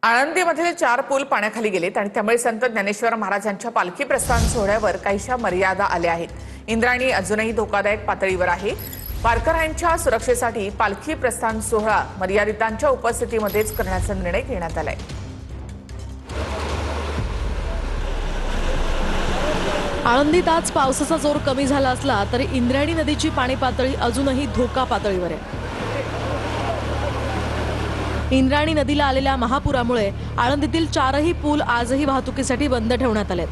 आळंदीमधील 4 पूल पाण्याखाली गेलेत आणि त्यामुळे संत ज्ञानेश्वर महाराजांच्या पालखी प्रस्थान सोहळ्यावर काहीशा मर्यादा आल्या आहेत। इंद्रायणी अजूनही धोकादायक पातळीवर आहे। वारकऱ्यांच्या सुरक्षेसाठी पालखी प्रस्थान सोहळा मर्यादितांच्या उपस्थितीमध्येच करण्याचा निर्णय घेण्यात आलाय। आळंदीत आज पावसाचा जोर कमी झाला असला तरी इंद्रायणी नदीची पाणी पातळी अजूनही धोका पातळीवर आहे। इंद्रायणी नदीला आलेल्या महापुरामुळे आळंदीतील 4ही पूल आजही वाहतुकीसाठी बंद ठेवण्यात आलेत।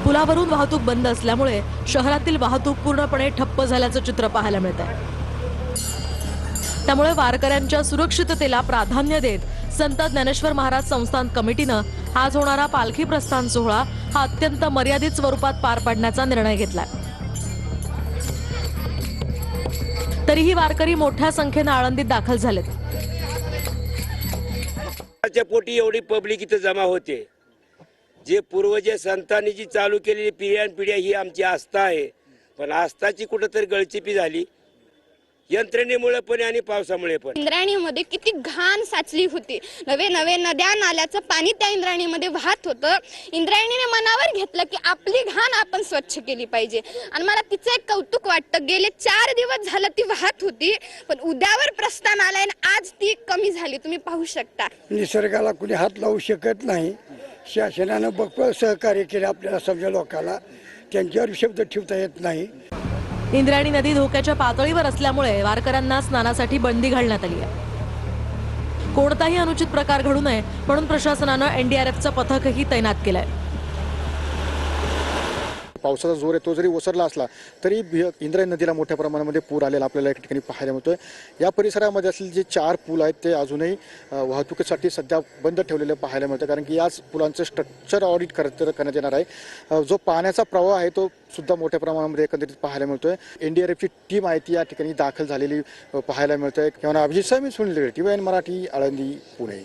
पुलावरून वाहतूक बंद असल्यामुळे शहरातील वाहतूक पूर्णपणे ठप्प झाल्याचं चित्र पाहायला मिळतंय। त्यामुळे वारकऱ्यांच्या सुरक्षिततेला प्राधान्य देत संत ज्ञानेश्वर महाराज संस्थान कमिटीनं आज होणारा पालखी प्रस्थान सोहळा हा अत्यंत मर्यादित स्वरूपात पार पाडण्याचा निर्णय घेतलाय। तरीही वारकरी मोठ्या संख्येने आळंदीत दाखल झालेत। पोटी एवढी पब्लिक इथे जमा होते। जे पूर्वजे संतांनी जी चालू केलेली पिढ्यानपिढ्या ही आमची आस्था आहे, पण आस्थाची कुठेतरी गळचिपी झाली यंत्रणेमुळे पण आणि पावसामुळे पण। इंद्रायणीमध्ये किती घाण साचली होती। नवे नवे नद्या नाल्याचं पाणी त्या इंद्रायणीमध्ये वाहत होतं। इंद्रायणीने मनावर घेतलं की आपली घाण आपण स्वच्छ केली पाहिजे आणि मला तिचं एक कौतुक वाटतं। गेले 4 दिवस झालं ती वाहत होती, पण उद्यावर प्रस्थान आलाय आणि आज ती कमी झाली। तुम्ही पाहू शकता निसर्गाला कुणी हात लावू शकत नाही। शासनानं बघ सहकार्य केले आपल्याला, समजा लोकांना त्यांच्यावर शब्द ठेवता येत नाही। इंद्रायणी नदी धोक्याच्या पातळीवर असल्यामुळे वारकऱ्यांना स्नानासाठी बंदी घालण्यात आली आहे। कोणताही अनुचित प्रकार घडू नये म्हणून प्रशासनानं एनडीआरएफचं पथकही तैनात केलंय। पावसाचा जोर आहे तो जरी ओसरला असला तरी इंद्रायणी नदीला मोठ्या प्रमाणामध्ये पूर आलेला आपल्याला एक ठिकाणी पाहायला मिळतोय। या परिसरामध्ये असलेले जे 4 पूल आहेत ते अजूनही वाहतुकीसाठी सध्या बंद ठेवलेले पाहायला मिळतं, कारण की याच पुलांचं स्ट्रक्चर ऑडिट करण्यात येणार आहे। जो पाण्याचा प्रवाह आहे तो सुद्धा मोठ्या प्रमाणामध्ये एकंदरीत पाहायला मिळतोय। एनडीआरएफची टीम आहे ती या ठिकाणी दाखल झालेली पाहायला मिळतोय। किंवा अभिजित मी सुनील टीव्हीएन मराठी, आळंदी, पुणे।